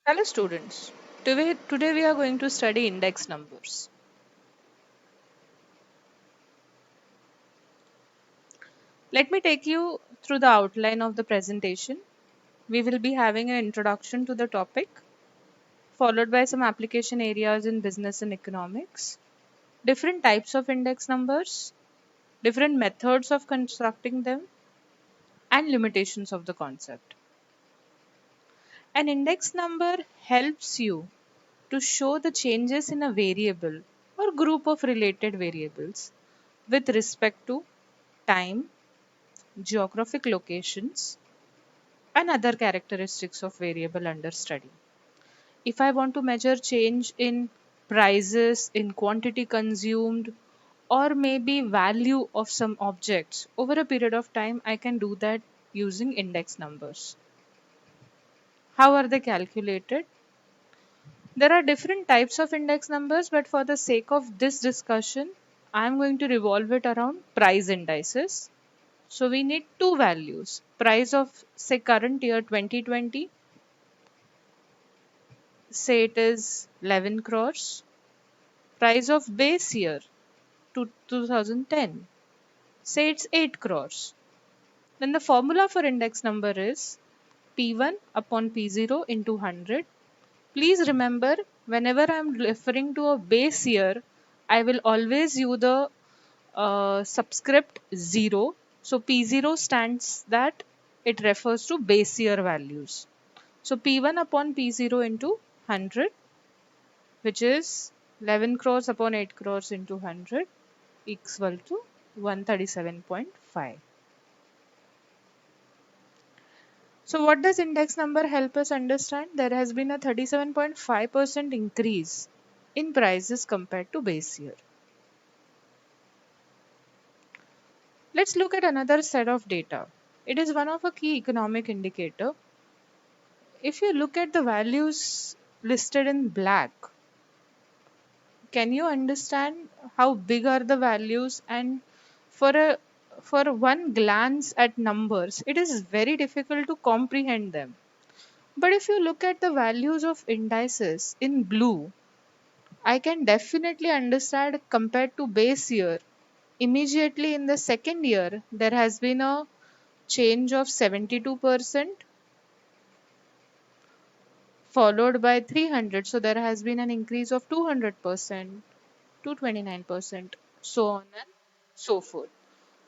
Hello students. Today we are going to study index numbers. Let me take you through the outline of the presentation. We will be having an introduction to the topic, followed by some application areas in business and economics, different types of index numbers, different methods of constructing them, and limitations of the concept. An index number helps you to show the changes in a variable or group of related variables with respect to time, geographic locations, and other characteristics of variable under study. If I want to measure change in prices, in quantity consumed, or maybe value of some objects over a period of time, I can do that using index numbers. How are they calculated? There are different types of index numbers, but for the sake of this discussion, I'm going to revolve it around price indices. So we need two values: price of, say, current year 2020, say it is 11 crores, price of base year to 2010, say it's 8 crores. Then the formula for index number is P1 upon P0 into 100. Please remember, whenever I'm referring to a base year, I will always use the subscript 0. So P0 stands that it refers to base year values. So P1 upon P0 into 100, which is 11 crores upon 8 crores into 100, equal to 137.5. So what does index number help us understand? There has been a 37.5% increase in prices compared to base year. Let's look at another set of data. It is one of a key economic indicator. If you look at the values listed in black, can you understand how big are the values? And for a for one glance at numbers, it is very difficult to comprehend them. But if you look at the values of indices in blue, I can definitely understand compared to base year. Immediately in the second year, there has been a change of 72%, followed by 300. So there has been an increase of 200%, 229%, so on and so forth.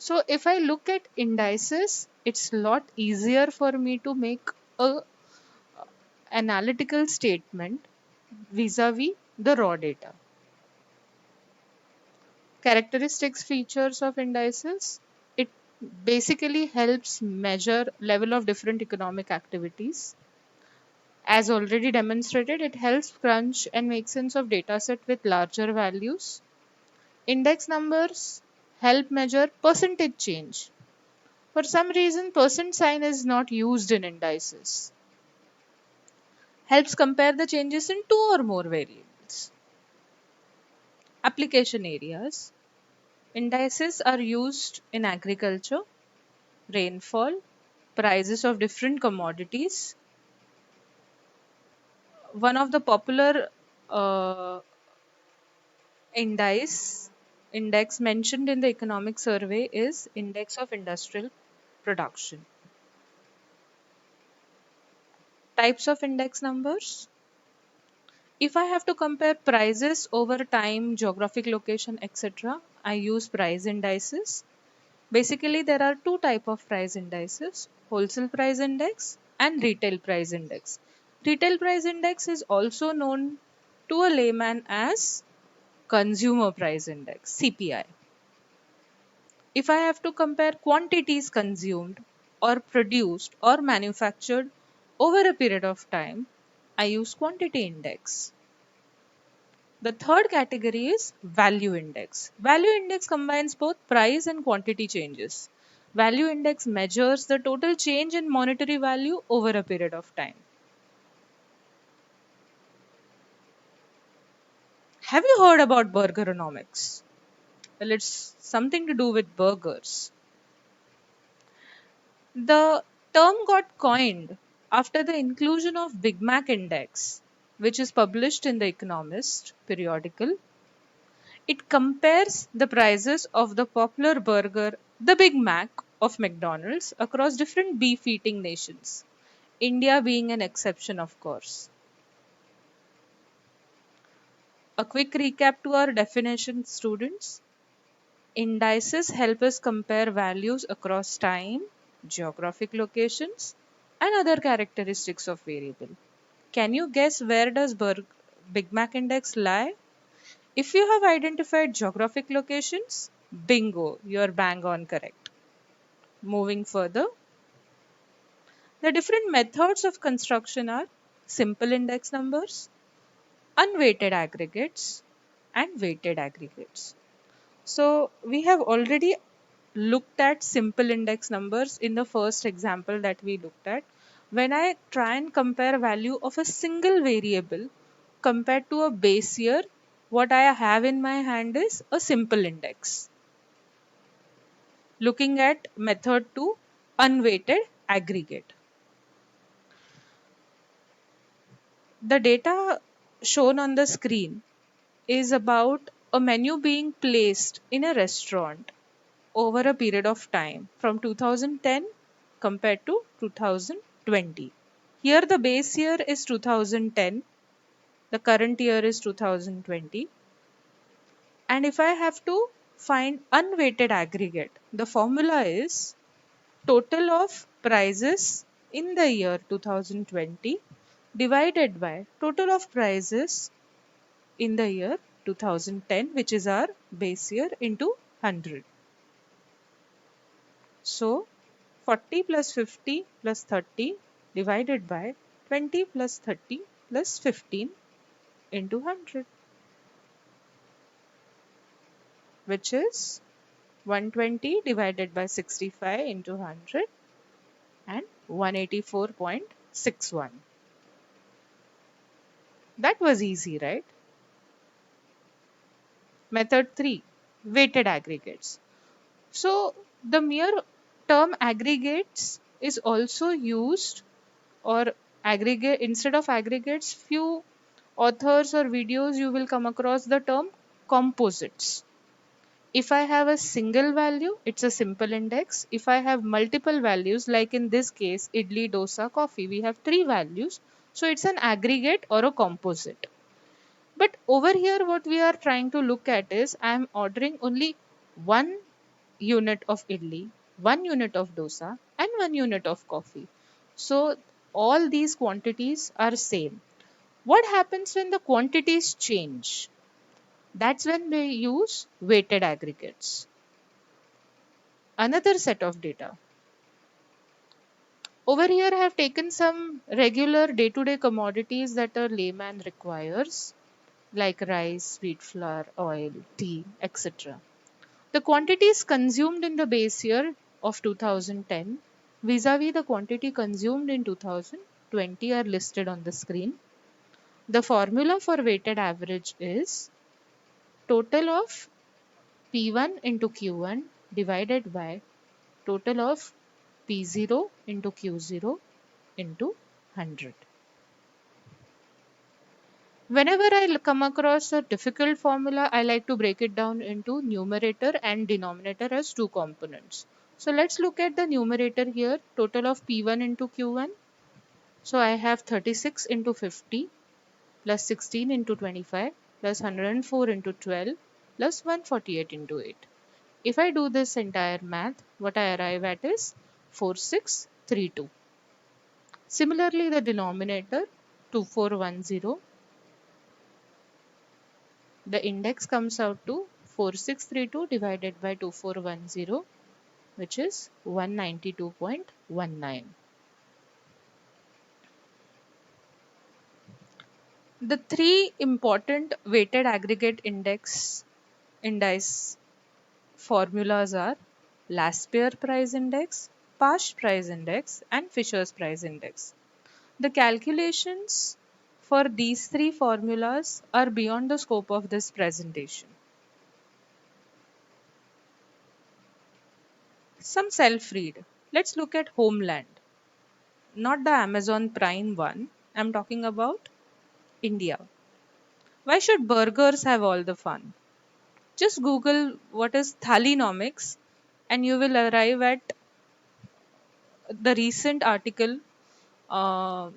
So if I look at indices, it's a lot easier for me to make a analytical statement vis-a-vis the raw data. Characteristics features of indices. It basically helps measure level of different economic activities. As already demonstrated, it helps crunch and make sense of dataset with larger values. Index numbers help measure percentage change. For some reason, percent sign is not used in indices. Helps compare the changes in two or more variables. Application areas. Indices are used in agriculture, rainfall, prices of different commodities. One of the popular uh, indice index mentioned in the economic survey is index of industrial production. Types of index numbers. If I have to compare prices over time, geographic location, etc., I use price indices. Basically, there are two type of price indices: wholesale price index and retail price index. Retail price index is also known to a layman as consumer price index, CPI. If I have to compare quantities consumed or produced or manufactured over a period of time, I use quantity index. The third category is value index. Value index combines both price and quantity changes. Value index measures the total change in monetary value over a period of time. Have you heard about burgeronomics? Well, it's something to do with burgers. The term got coined After the inclusion of Big Mac Index, which is published in the Economist periodical, it compares the prices of the popular burger, the Big Mac of McDonald's, across different beef eating nations, India being an exception, of course. A quick recap to our definition, students. Indices help us compare values across time, geographic locations, and other characteristics of variable. Can you guess where does Big Mac index lie? If you have identified geographic locations, bingo, you're bang on correct. Moving further, the different methods of construction are simple index numbers, unweighted aggregates, and weighted aggregates. So we have already looked at simple index numbers in the first example that we looked at. When I try and compare value of a single variable compared to a base year, what I have in my hand is a simple index. Looking at method 2, unweighted aggregate. The data shown on the screen is about a menu being placed in a restaurant over a period of time from 2010 compared to 2020. Here the base year is 2010, the current year is 2020. And if I have to find unweighted aggregate, the formula is total of prices in the year 2020 divided by total of prices in the year 2010, which is our base year, into 100. So 40 plus 50 plus 30 divided by 20 plus 30 plus 15 into 100, which is 120 divided by 65 into 100 and 184.61. That was easy, right? Method 3, weighted aggregates. So the mere term aggregates is also used, or aggregate instead of aggregates, few authors or videos you will come across the term composites. If I have a single value, it's a simple index. If I have multiple values, like in this case, idli, dosa, coffee, we have three values. So it's an aggregate or a composite. But over here, what we are trying to look at is I am ordering only one unit of idli, one unit of dosa, and one unit of coffee. So all these quantities are same. What happens when the quantities change? That's when we use weighted aggregates. Another set of data. Over here, I have taken some regular day to day commodities that a layman requires, like rice, wheat flour, oil, tea, etc. The quantities consumed in the base year of 2010 vis-a-vis the quantity consumed in 2020 are listed on the screen. The formula for weighted average is total of P1 into Q1 divided by total of P0 into Q0 into 100. Whenever I come across a difficult formula, I like to break it down into numerator and denominator as two components. So let's look at the numerator here, total of P1 into Q1. So I have 36 into 50 plus 16 into 25 plus 104 into 12 plus 148 into 8. If I do this entire math, what I arrive at is 4632. Similarly, the denominator 2410, the index comes out to 4632 divided by 2410, which is 192.19. The three important weighted aggregate indice formulas are last pair price index, past price index, and Fisher's price index. The calculations for these three formulas are beyond the scope of this presentation. Some self read. Let's look at homeland. not the Amazon Prime one. I'm talking about India. Why should burgers have all the fun? Just Google what is Thalinomics and you will arrive at the recent article. uh,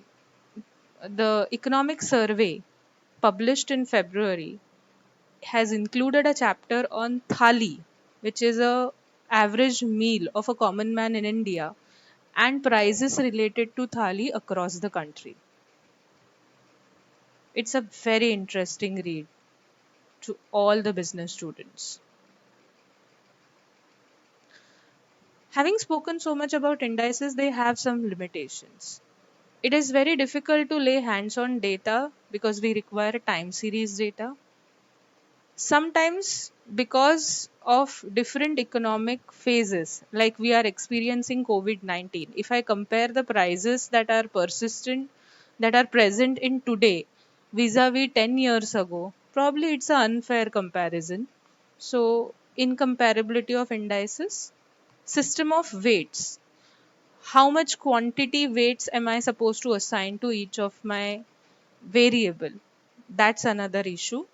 the economic survey published in February has included a chapter on thali, which is a average meal of a common man in India, and prices related to thali across the country. It's a very interesting read to all the business students. Having spoken so much about indices, they have some limitations. It is very difficult to lay hands on data because we require time series data. Sometimes, because of different economic phases, like we are experiencing COVID 19, if I compare the prices that are persistent, that are present in today vis a vis 10 years ago, probably it's an unfair comparison. So, incomparability of indices, system of weights. How much quantity weights am I supposed to assign to each of my variable? That's another issue.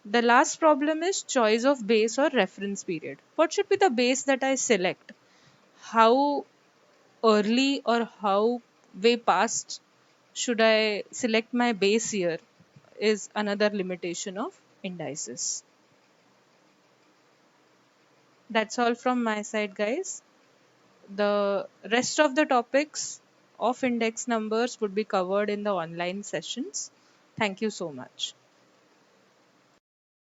The last problem is choice of base or reference period. What should be the base that I select? How early or how way past should I select my base year is another limitation of indices. That's all from my side, guys. The rest of the topics of index numbers would be covered in the online sessions. Thank you so much.